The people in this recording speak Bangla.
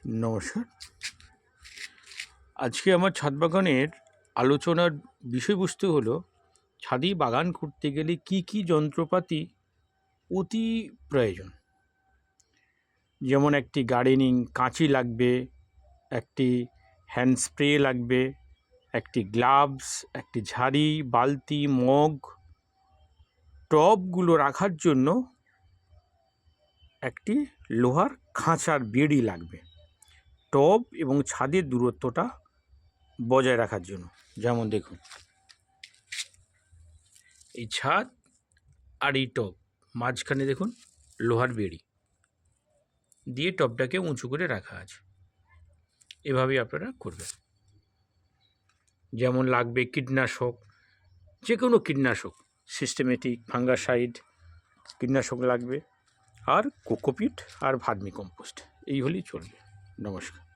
নমস্কার। আজকে আমার ছাদ বাগানের আলোচনার বিষয়বস্তু হলো ছাদে বাগান করতে গেলে কি কি যন্ত্রপাতি অতি প্রয়োজন। যেমন একটি গার্ডেনিং কাঁচি লাগবে, একটি হ্যান্ড স্প্রে লাগবে, একটি গ্লাভস, একটি ঝাড়ি, বালতি, মগ, টবগুলো রাখার জন্য একটি লোহার খাঁচার বেড়ি লাগবে, টব এবং ছাদের দূরত্বটা বজায় রাখার জন্য। যেমন দেখুন, এই ছাদ আর এই টব, মাঝখানে দেখুন লোহার বেড়ি দিয়ে টবটাকে উঁচু করে রাখা আছে। এভাবেই আপনারা করবেন। যেমন লাগবে কীটনাশক, যে কোনো কীটনাশক, সিস্টেমেটিক, ফাঙ্গাসাইড কীটনাশক লাগবে, আর কোকোপিট আর ভার্মি কম্পোস্ট, এই হলেই চলবে। নমস্কার।